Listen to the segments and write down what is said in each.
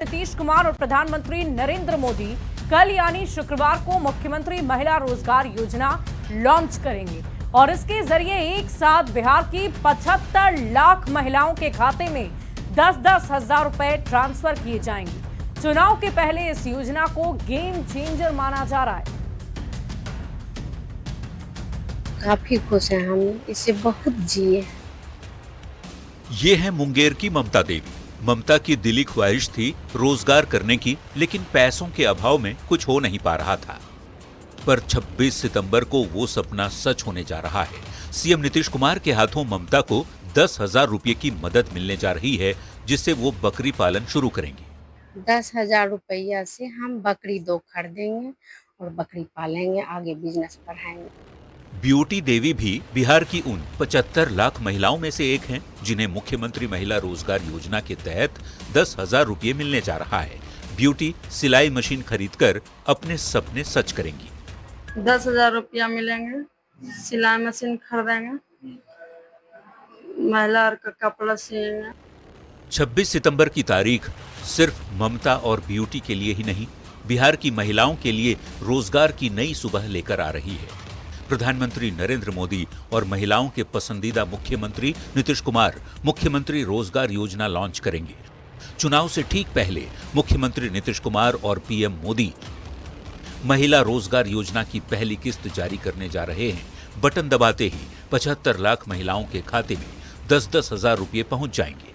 नीतीश कुमार और प्रधानमंत्री नरेंद्र मोदी कल यानी शुक्रवार को मुख्यमंत्री महिला रोजगार योजना लॉन्च करेंगे और इसके जरिए एक साथ बिहार की 75 लाख महिलाओं के खाते में 10-10 हजार रुपए ट्रांसफर किए जाएंगे। चुनाव के पहले इस योजना को गेम चेंजर माना जा रहा है। काफी खुश हैं हम, इससे बहुत जिए। ये है मुंगेर की ममता देवी। ममता की दिली ख्वाहिश थी रोजगार करने की, लेकिन पैसों के अभाव में कुछ हो नहीं पा रहा था। पर 26 सितंबर को वो सपना सच होने जा रहा है। सीएम नीतीश कुमार के हाथों ममता को 10,000 रुपये की मदद मिलने जा रही है, जिससे वो बकरी पालन शुरू करेंगी। 10,000 रुपया से हम बकरी 2 खरीदेंगे और बकरी पालेंगे, आगे बिजनेस बढ़ाएंगे। ब्यूटी देवी भी बिहार की उन 75 लाख महिलाओं में से एक हैं, जिन्हें मुख्यमंत्री महिला रोजगार योजना के तहत 10,000 रुपये मिलने जा रहा है। ब्यूटी सिलाई मशीन खरीदकर अपने सपने सच करेंगी। 10,000 रुपया मिलेंगे, सिलाई मशीन खरीदेंगे, महिला का कपड़ा सिएंगे। 26 सितंबर की तारीख सिर्फ ममता और ब्यूटी के लिए ही नहीं, बिहार की महिलाओं के लिए रोजगार की नई सुबह लेकर आ रही है। प्रधानमंत्री नरेंद्र मोदी और महिलाओं के पसंदीदा मुख्यमंत्री नीतीश कुमार मुख्यमंत्री रोजगार योजना लॉन्च करेंगे। चुनाव से ठीक पहले मुख्यमंत्री नीतीश कुमार और पीएम मोदी महिला रोजगार योजना की पहली किस्त जारी करने जा रहे हैं। बटन दबाते ही 75 लाख महिलाओं के खाते में 10-10 हजार रुपये पहुंच जाएंगे।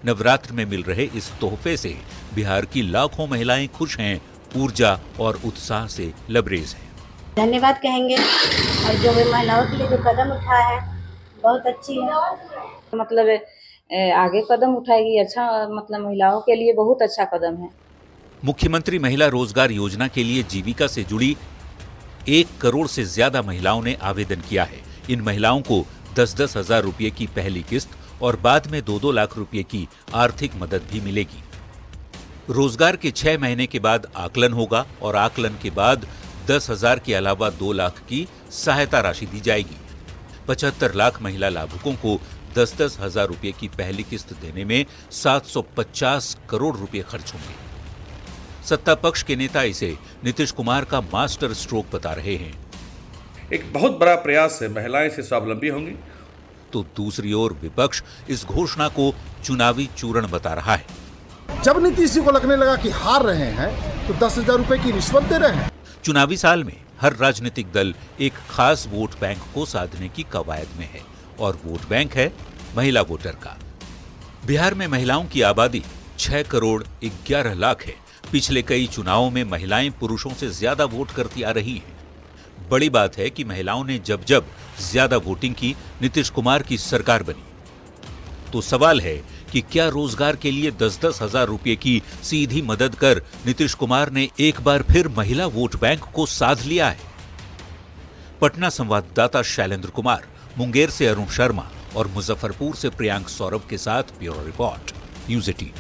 नवरात्र में मिल रहे इस तोहफे से बिहार की लाखों महिलाएं खुश हैं, ऊर्जा और उत्साह से लबरेज हैं। धन्यवाद कहेंगे और जो भी महिलाओं के लिए जो कदम उठाया है बहुत अच्छी है। मतलब आगे कदम उठाएगी, अच्छा मतलब महिलाओं के लिए बहुत अच्छा कदम है। मुख्यमंत्री महिला रोजगार योजना के लिए जीविका से जुड़ी 1 करोड़ से ज्यादा महिलाओं ने आवेदन किया है। इन महिलाओं को 10-10 हजार रुपये की पहली किस्त और बाद में 2-2 लाख रुपये की आर्थिक मदद भी मिलेगी। रोजगार के 6 महीने के बाद आकलन होगा और आकलन के बाद 10,000 के अलावा 2 लाख की सहायता राशि दी जाएगी। 75 लाख महिला लाभुकों को 10-10 हजार रुपये की पहली किस्त देने में 750 करोड़ रुपए खर्च होंगे। सत्ता पक्ष के नेता इसे नीतीश कुमार का मास्टर स्ट्रोक बता रहे हैं। एक बहुत बड़ा प्रयास है, महिलाएं से स्वावलंबी होंगी। तो दूसरी ओर विपक्ष इस घोषणा को चुनावी चूरण बता रहा है। जब नीतीश जी को लगने लगा कि हार रहे हैं तो 10,000 रुपए की रिश्वत दे रहे हैं। चुनावी साल में हर राजनीतिक दल एक खास वोट बैंक को साधने की कवायद में है और वोट बैंक है महिला वोटर का। बिहार में महिलाओं की आबादी 6 करोड़ 11 लाख है। पिछले कई चुनावों में महिलाएं पुरुषों से ज्यादा वोट करती आ रही हैं। बड़ी बात है कि महिलाओं ने जब जब ज्यादा वोटिंग की, नीतीश कुमार की सरकार बनी। तो सवाल है कि क्या रोजगार के लिए 10-10 हजार रुपये की सीधी मदद कर नीतीश कुमार ने एक बार फिर महिला वोट बैंक को साध लिया है? पटना संवाददाता शैलेंद्र कुमार, मुंगेर से अरुण शर्मा और मुजफ्फरपुर से प्रियांक सौरभ के साथ ब्यूरो रिपोर्ट, न्यूज़ 18।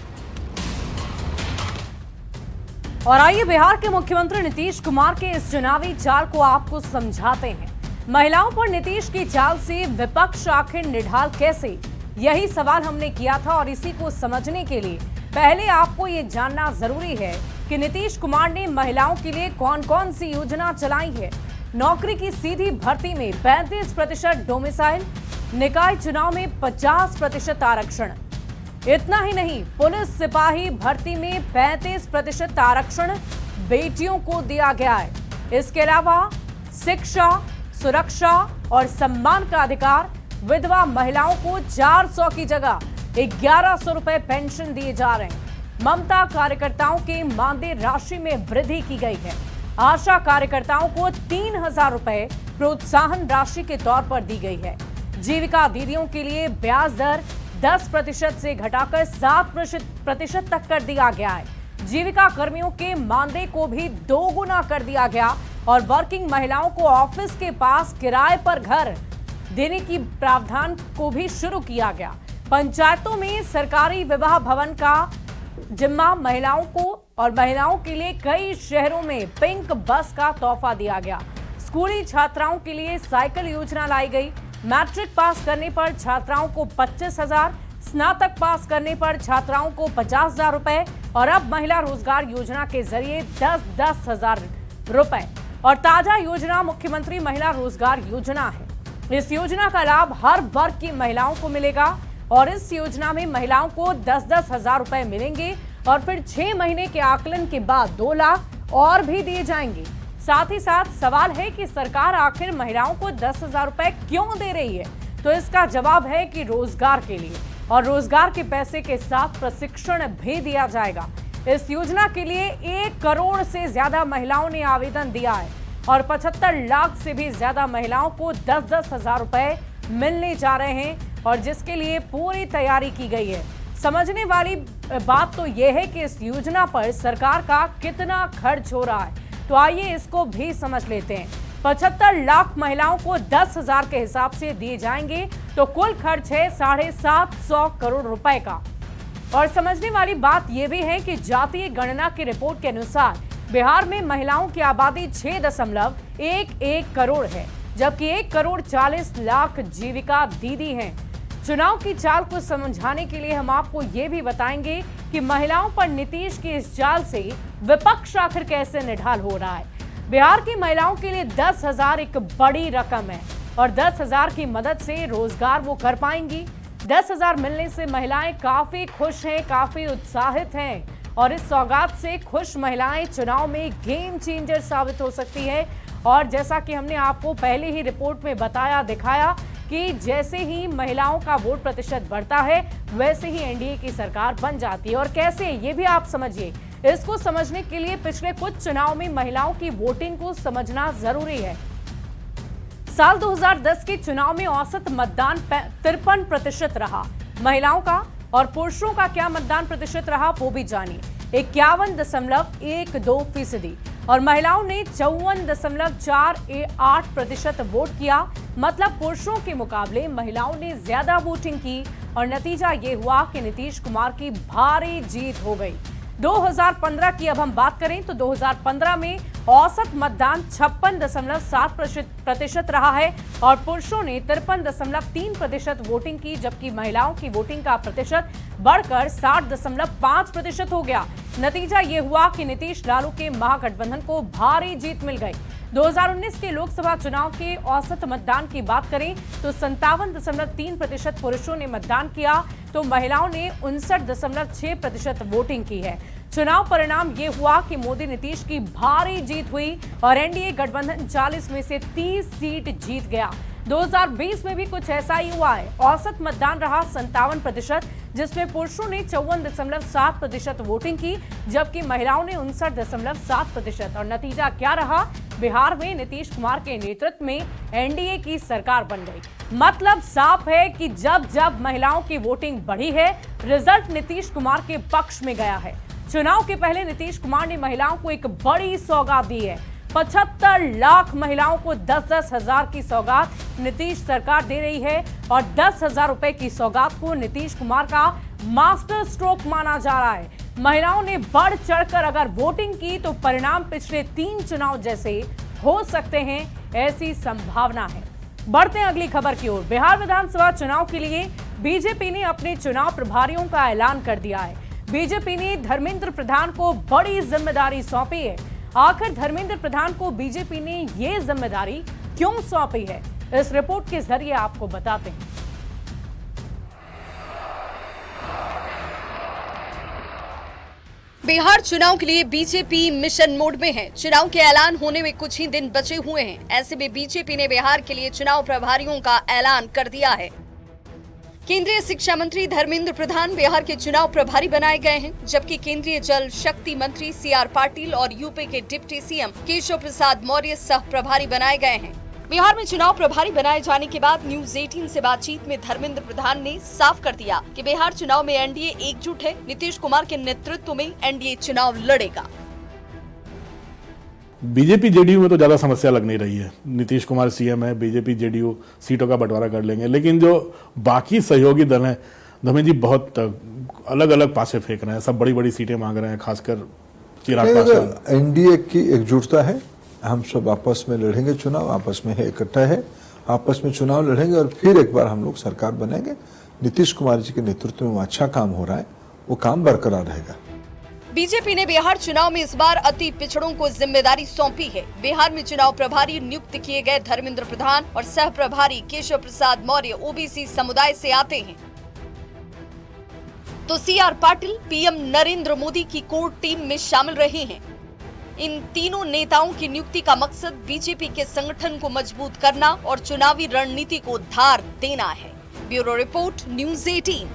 और आइए बिहार के मुख्यमंत्री नीतीश कुमार के इस चुनावी चाल को आपको समझाते हैं। महिलाओं पर नीतीश की चाल से विपक्ष आखिर निढाल कैसे, यही सवाल हमने किया था और इसी को समझने के लिए पहले आपको ये जानना जरूरी है कि नीतीश कुमार ने महिलाओं के लिए कौन कौन सी योजना चलाई है। नौकरी की सीधी भर्ती में 35% डोमिसाइल, निकाय चुनाव में 50% आरक्षण। इतना ही नहीं, पुलिस सिपाही भर्ती में 35% आरक्षण बेटियों को दिया गया है। इसके अलावा शिक्षा, सुरक्षा और सम्मान का अधिकार, विधवा महिलाओं को 400 की जगह 1100 रुपए पेंशन दिए जा रहे हैं। ममता कार्यकर्ताओं के मानदेय राशि में वृद्धि की गई है। आशा कार्यकर्ताओं को 3,000 रुपए प्रोत्साहन राशि के तौर पर दी गई है। जीविका दीदियों के लिए ब्याज दर 10% से घटाकर 7% तक कर दिया गया है। जीविका कर्मियों के मानदेय को भी 2 गुना कर दिया गया और वर्किंग महिलाओं को ऑफिस के पास किराए पर घर देने की प्रावधान को भी शुरू किया गया। पंचायतों में सरकारी विवाह भवन का जिम्मा महिलाओं को और महिलाओं के लिए कई शहरों में पिंक बस का तोहफा दिया गया। स्कूली छात्राओं के लिए साइकिल योजना लाई गई। मैट्रिक पास करने पर छात्राओं को 25,000, स्नातक पास करने पर छात्राओं को 50,000 रुपए और अब महिला रोजगार योजना के जरिए 10,000 रुपए और ताजा योजना मुख्यमंत्री महिला रोजगार योजना है। इस योजना का लाभ हर वर्ग की महिलाओं को मिलेगा और इस योजना में महिलाओं को 10,000 रुपए मिलेंगे और फिर 6 महीने के आकलन के बाद 2 लाख और भी दिए जाएंगे। साथ ही साथ सवाल है कि सरकार आखिर महिलाओं को 10,000 रुपए क्यों दे रही है, तो इसका जवाब है कि रोजगार के लिए, और रोजगार के पैसे के साथ प्रशिक्षण भी दिया जाएगा। इस योजना के लिए 1 करोड़ से ज्यादा महिलाओं ने आवेदन दिया है और 75 लाख से भी ज्यादा महिलाओं को 10,000 रुपए मिलने जा रहे हैं और जिसके लिए पूरी तैयारी की गई है। समझने वाली बात तो यह है कि इस योजना पर सरकार का कितना खर्च हो रहा है, तो आइए इसको भी समझ लेते हैं। 75 लाख महिलाओं को 10,000 के हिसाब से दिए जाएंगे तो कुल खर्च है 750 करोड़ रुपए का। और समझने वाली बात यह भी है कि जातीय गणना की रिपोर्ट के अनुसार बिहार में महिलाओं की आबादी 6.11 करोड़ है, जबकि 1 करोड़ 40 लाख जीविका दीदी हैं। चुनाव की चाल को समझाने के लिए हम आपको ये भी बताएंगे कि महिलाओं पर नीतीश की इस चाल से विपक्ष आखिर कैसे निढाल हो रहा है। बिहार की महिलाओं के लिए 10,000 एक बड़ी रकम है और 10,000 की मदद से रोजगार वो कर पाएंगी। 10,000 मिलने से महिलाएं काफी खुश हैं, काफी उत्साहित हैं और इस सौगात से खुश महिलाएं चुनाव में गेम चेंजर साबित हो सकती है। और जैसा कि हमने आपको पहले ही रिपोर्ट में बताया दिखाया कि जैसे ही महिलाओं का वोट प्रतिशत बढ़ता है वैसे ही एनडीए की सरकार बन जाती है। और कैसे, ये भी आप समझिए। इसको समझने के लिए पिछले कुछ चुनाव में महिलाओं की वोटिंग को समझना जरूरी है। साल 2010 के चुनाव में औसत मतदान 53% रहा महिलाओं का, और पुरुषों का क्या मतदान प्रतिशत रहा वो भी जानिए, 51.12% और महिलाओं ने 54.48% वोट किया। मतलब पुरुषों के मुकाबले महिलाओं ने ज्यादा वोटिंग की और नतीजा ये हुआ कि नीतीश कुमार की भारी जीत हो गई। 2015 की अब हम बात करें तो 2015 में औसत मतदान 56.7% रहा है और पुरुषों ने 53.3% वोटिंग की, जबकि महिलाओं की वोटिंग का प्रतिशत बढ़कर 60.5% हो गया। नतीजा ये हुआ कि नीतीश लालू के महागठबंधन को भारी जीत मिल गई। 2019 के लोकसभा चुनाव के औसत मतदान की बात करें तो 57.3% पुरुषों ने मतदान किया तो महिलाओं ने 59.6% वोटिंग की है। चुनाव परिणाम ये हुआ कि मोदी नीतीश की भारी जीत हुई और एनडीए गठबंधन 40 में से 30 सीट जीत गया। 2020 में भी कुछ ऐसा ही हुआ है। औसत मतदान रहा 57%, जिसमें पुरुषों ने 54.7% वोटिंग की, जबकि महिलाओं ने 59.7%। और नतीजा क्या रहा? बिहार में नीतीश कुमार के नेतृत्व में एनडीए की सरकार बन गई। मतलब साफ है कि जब जब महिलाओं की वोटिंग बढ़ी है, रिजल्ट नीतीश कुमार के पक्ष में गया है। चुनाव के पहले नीतीश कुमार ने महिलाओं को एक बड़ी सौगात दी है। 75 लाख महिलाओं को 10,000 की सौगात नीतीश सरकार दे रही है और 10,000 रुपए की सौगात को नीतीश कुमार का मास्टर स्ट्रोक माना जा रहा है। महिलाओं ने बढ़ चढ़कर अगर वोटिंग की तो परिणाम पिछले 3 चुनाव जैसे हो सकते हैं, ऐसी संभावना है। बढ़ते हैं अगली खबर की ओर। बिहार विधानसभा चुनाव के लिए बीजेपी ने अपने चुनाव प्रभारियों का ऐलान कर दिया है। बीजेपी ने धर्मेंद्र प्रधान को बड़ी जिम्मेदारी सौंपी है। आखिर धर्मेंद्र प्रधान को बीजेपी ने ये जिम्मेदारी क्यों सौंपी है, इस रिपोर्ट के जरिए आपको बताते हैं। बिहार चुनाव के लिए बीजेपी मिशन मोड में है। चुनाव के ऐलान होने में कुछ ही दिन बचे हुए हैं। ऐसे में बीजेपी ने बिहार के लिए चुनाव प्रभारियों का ऐलान कर दिया है। केंद्रीय शिक्षा मंत्री धर्मेंद्र प्रधान बिहार के चुनाव प्रभारी बनाए गए हैं, जबकि केंद्रीय जल शक्ति मंत्री सीआर पाटिल और यूपी के डिप्टी सीएम केशव प्रसाद मौर्य सह प्रभारी बनाए गए हैं। बिहार में चुनाव प्रभारी बनाए जाने के बाद न्यूज 18 से बातचीत में धर्मेंद्र प्रधान ने साफ कर दिया कि बिहार चुनाव में एनडीए एकजुट है। नीतीश कुमार के नेतृत्व में एनडीए चुनाव लड़ेगा। बीजेपी जेडीयू में तो ज्यादा समस्या लग नहीं रही है। नीतीश कुमार सीएम है, बीजेपी जेडीयू सीटों का बंटवारा कर लेंगे, लेकिन जो बाकी सहयोगी दल हैं, धर्मेंद्र जी बहुत अलग अलग पासे फेंक रहे हैं। सब बड़ी बड़ी सीटें मांग रहे हैं, खासकर चिराग पासवान। एनडीए की एकजुटता है, हम सब आपस में लड़ेंगे चुनाव, आपस में है इकट्ठा है, आपस में चुनाव लड़ेंगे और फिर एक बार हम लोग सरकार बनेंगे। नीतीश कुमार जी के नेतृत्व में अच्छा काम हो रहा है, वो काम बरकरार रहेगा। बीजेपी ने बिहार चुनाव में इस बार अति पिछड़ों को जिम्मेदारी सौंपी है। बिहार में चुनाव प्रभारी नियुक्त किए गए धर्मेंद्र प्रधान और सह प्रभारी केशव प्रसाद मौर्य ओबीसी समुदाय से आते हैं, तो CR पाटिल PM नरेंद्र मोदी की कोर टीम में शामिल रहे हैं। इन तीनों नेताओं की नियुक्ति का मकसद बीजेपी के संगठन को मजबूत करना और चुनावी रणनीति को धार देना है। Bureau report, news 18।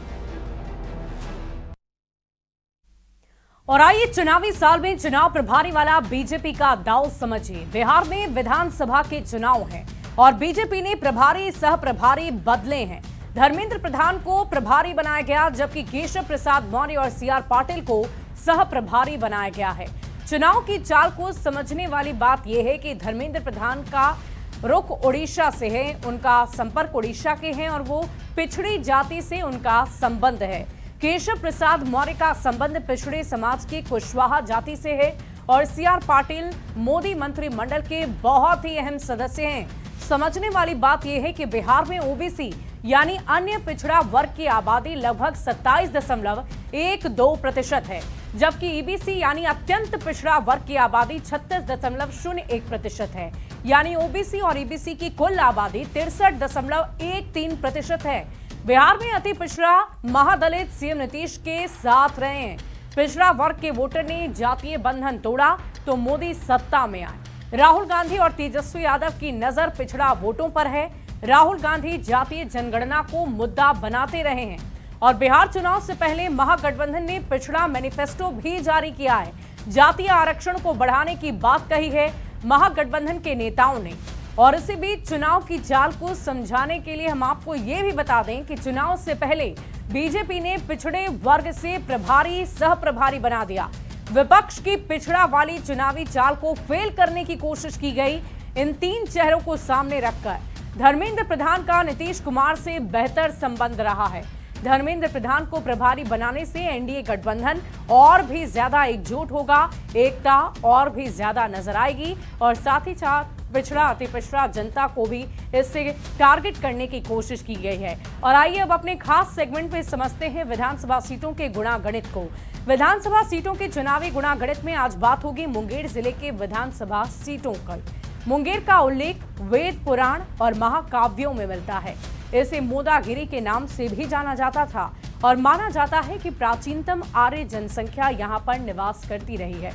और आइए चुनावी साल में चुनाव प्रभारी वाला बीजेपी का दांव समझिए। बिहार में विधानसभा के चुनाव हैं और बीजेपी ने प्रभारी सह प्रभारी बदले हैं। धर्मेंद्र प्रधान को प्रभारी बनाया गया, जबकि केशव प्रसाद मौर्य और CR पाटिल को सह प्रभारी बनाया गया है। चुनाव की चाल को समझने वाली बात यह है कि धर्मेंद्र प्रधान का रुख उड़ीसा से है, उनका संपर्क उड़ीसा के हैं और वो पिछड़ी जाति से उनका संबंध है। केशव प्रसाद मौर्य का संबंध पिछड़े समाज की कुशवाहा जाति से है और CR पाटिल मोदी मंत्रिमंडल के बहुत ही अहम सदस्य हैं। समझने वाली बात यह है कि बिहार में OBC यानी अन्य पिछड़ा वर्ग की आबादी लगभग 27.12% है, जबकि EBC यानी अत्यंत पिछड़ा वर्ग की आबादी 36.01% है। यानी OBC और EBC की कुल आबादी 63.13% है। बिहार में अति पिछड़ा महादलित CM नीतीश के साथ रहे हैं। पिछड़ा वर्ग के वोटर ने जातीय बंधन तोड़ा तो मोदी सत्ता में आए। राहुल गांधी और तेजस्वी यादव की नजर पिछड़ा वोटों पर है। राहुल गांधी जातीय जनगणना को मुद्दा बनाते रहे हैं और बिहार चुनाव से पहले महागठबंधन ने पिछड़ा मैनिफेस्टो भी जारी किया है। जातीय आरक्षण को बढ़ाने की बात कही है महागठबंधन के नेताओं ने। और इसी बीच चुनाव की चाल को समझाने के लिए हम आपको ये भी बता दें कि चुनाव से पहले बीजेपी ने पिछड़े वर्ग से प्रभारी सह प्रभारी बना दिया। विपक्ष की पिछड़ा वाली चुनावी चाल को फेल करने की कोशिश की गई। इन तीन चेहरों को सामने रखकर धर्मेंद्र प्रधान का नीतीश कुमार से बेहतर संबंध रहा है। धर्मेंद्र प्रधान को प्रभारी बनाने से एनडीए गठबंधन और भी ज्यादा एकजुट होगा, एकता और भी ज्यादा नजर आएगी और साथ ही साथ पिछड़ा अति पिछड़ा जनता को भी इससे टारगेट करने की कोशिश की गई है। और आइए अब अपने खास सेगमेंट में समझते हैं विधानसभा सीटों के गुणागणित को। विधानसभा सीटों के चुनावी गुणागणित में आज बात होगी मुंगेर जिले के विधानसभा सीटों पर। मुंगेर का उल्लेख वेद पुराण और महाकाव्यों में मिलता है। इसे मोदागिरी के नाम से भी जाना जाता था और माना जाता है कि प्राचीनतम आर्य जनसंख्या यहां पर निवास करती रही है।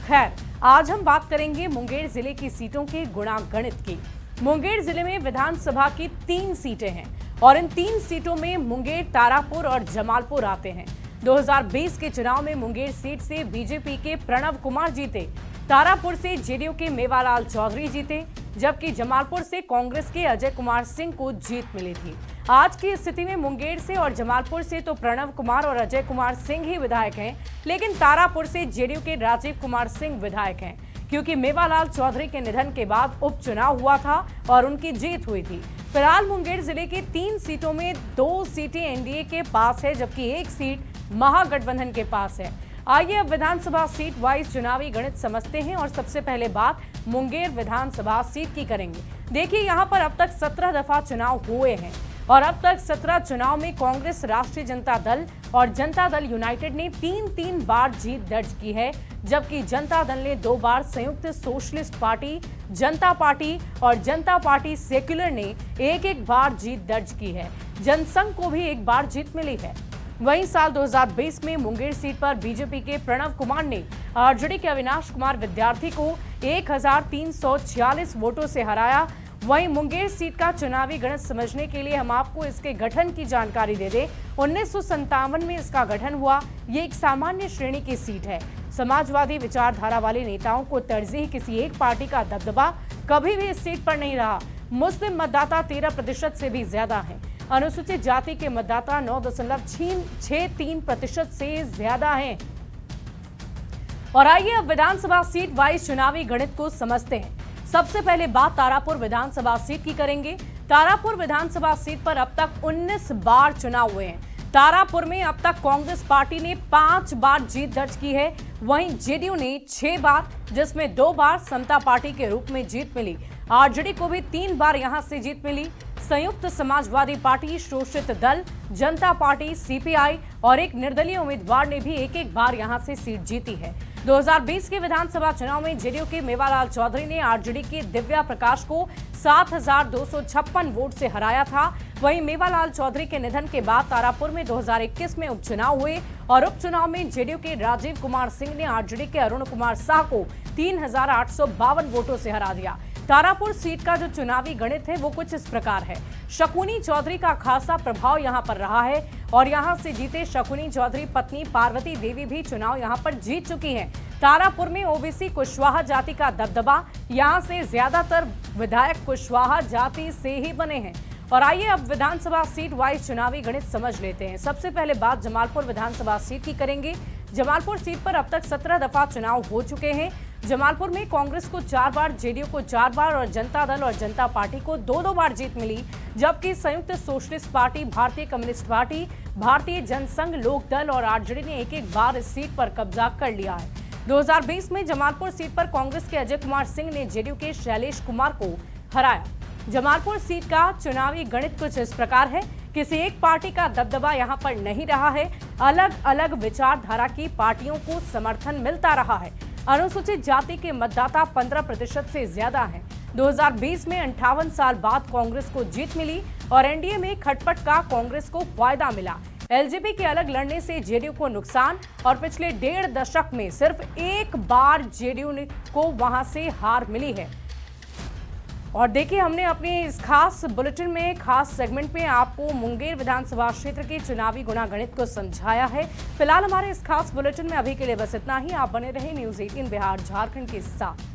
खैर, आज हम बात करेंगे मुंगेर जिले की सीटों के गुणागणित की। मुंगेर जिले में विधानसभा की 3 सीटें हैं और इन 3 सीटों में मुंगेर, तारापुर और जमालपुर आते हैं। 2020 के चुनाव में मुंगेर सीट से बीजेपी के प्रणव कुमार जीते, तारापुर से जेडीयू के मेवालाल चौधरी जीते, जबकि जमालपुर से कांग्रेस के अजय कुमार सिंह को जीत मिली थी। आज की स्थिति में मुंगेर से और जमालपुर से तो प्रणव कुमार और अजय कुमार सिंह ही विधायक हैं, लेकिन तारापुर से जेडीयू के राजीव कुमार सिंह विधायक हैं, क्योंकि मेवालाल चौधरी के निधन के बाद उपचुनाव हुआ था और उनकी जीत हुई थी। फिलहाल मुंगेर जिले की 3 सीटों में 2 सीटें एनडीए के पास है, जबकि 1 सीट महागठबंधन के पास है। आइए अब विधानसभा सीट वाइज चुनावी गणित समझते हैं और सबसे पहले बात मुंगेर विधानसभा सीट की करेंगे। देखिए, यहाँ पर अब तक 17 दफा चुनाव हुए हैं और अब तक 17 चुनाव में कांग्रेस, राष्ट्रीय जनता दल और जनता दल यूनाइटेड ने 3-3 बार जीत दर्ज की है, जबकि जनता दल ने 2 बार, संयुक्त सोशलिस्ट पार्टी, जनता पार्टी और जनता पार्टी सेक्युलर ने 1-1 बार जीत दर्ज की है। जनसंघ को भी 1 बार जीत मिली है। वहीं साल 2020 में मुंगेर सीट पर बीजेपी के प्रणव कुमार ने आरजेडी के अविनाश कुमार विद्यार्थी को 1346 वोटों से हराया। वहीं मुंगेर सीट का चुनावी गणित समझने के लिए हम आपको इसके गठन की जानकारी दे दें। 1957 में इसका गठन हुआ। ये एक सामान्य श्रेणी की सीट है। समाजवादी विचारधारा वाले नेताओं को तरजीह किसी एक पार्टी का दबदबा कभी भी इस सीट पर नहीं रहा। मुस्लिम मतदाता 13% से भी ज्यादा है। अनुसूचित जाति के मतदाता 9.63% से ज्यादा हैं। और आइए अब विधानसभा सीट वाइज चुनावी गणित को समझते हैं। सबसे पहले बात तारापुर विधानसभा सीट की करेंगे। तारापुर विधानसभा सीट पर अब तक 19 बार चुनाव हुए हैं। तारापुर में अब तक कांग्रेस पार्टी ने 5 बार जीत दर्ज की है, वहीं जेडीयू ने 6 बार, जिसमें 2 बार समता पार्टी के रूप में जीत मिली। आरजेडी को भी 3 बार यहां से जीत मिली। संयुक्त समाजवादी पार्टी, शोषित दल, जनता पार्टी, सीपीआई और एक निर्दलीय उम्मीदवार ने भी एक एक बार यहां से सीट जीती है। 2020 के विधानसभा चुनाव में जेडीयू के मेवालाल चौधरी ने आरजेडी के दिव्या प्रकाश को 7,256 वोट से हराया था। वहीं मेवालाल चौधरी के निधन के बाद तारापुर में 2021 में उपचुनाव हुए और उपचुनाव में जेडीयू के राजीव कुमार सिंह ने आरजेडी के अरुण कुमार शाह को 3,852 वोटों से हरा दिया। तारापुर सीट का जो चुनावी गणित है वो कुछ इस प्रकार है। शकुनी चौधरी का खासा प्रभाव यहां पर रहा है और यहां से जीते शकुनी चौधरी पत्नी पार्वती देवी भी चुनाव यहां पर जीत चुकी हैं। तारापुर में ओबीसी कुशवाहा जाति का दबदबा, यहां से ज्यादातर विधायक कुशवाहा जाति से ही बने हैं। और आइए अब विधानसभा सीट वाइज चुनावी गणित समझ लेते हैं। सबसे पहले बात जमालपुर विधानसभा सीट की करेंगे। जमालपुर सीट पर अब तक 17 दफा चुनाव हो चुके हैं। जमालपुर में कांग्रेस को 4 बार, जेडीयू को 4 बार और जनता दल और जनता पार्टी को 2-2 बार जीत मिली, जबकि संयुक्त सोशलिस्ट पार्टी, भारतीय कम्युनिस्ट पार्टी, भारतीय जनसंघ लोक दल और आरजेडी ने एक एक बार इस सीट पर कब्जा कर लिया है। 2020 में जमालपुर सीट पर कांग्रेस के अजय कुमार सिंह ने जेडीयू के शैलेश कुमार को हराया। जमालपुर सीट का चुनावी गणित कुछ इस प्रकार है। किसी एक पार्टी का दबदबा यहां पर नहीं रहा है। अलग अलग विचारधारा की पार्टियों को समर्थन मिलता रहा है। अनुसूचित जाति के मतदाता 15% से ज्यादा हैं। 2020 में 58 साल बाद कांग्रेस को जीत मिली और एनडीए में खटपट का कांग्रेस को फायदा मिला। एलजेपी के अलग लड़ने से जेडीयू को नुकसान और पिछले 1.5 दशक में सिर्फ एक बार जेडीयू को वहां से हार मिली है। और देखिए, हमने अपने इस खास बुलेटिन में, खास सेगमेंट में आपको मुंगेर विधानसभा क्षेत्र के चुनावी गुणागणित को समझाया है। फिलहाल हमारे इस खास बुलेटिन में अभी के लिए बस इतना ही। आप बने रहे न्यूज़ 18 बिहार झारखंड के साथ।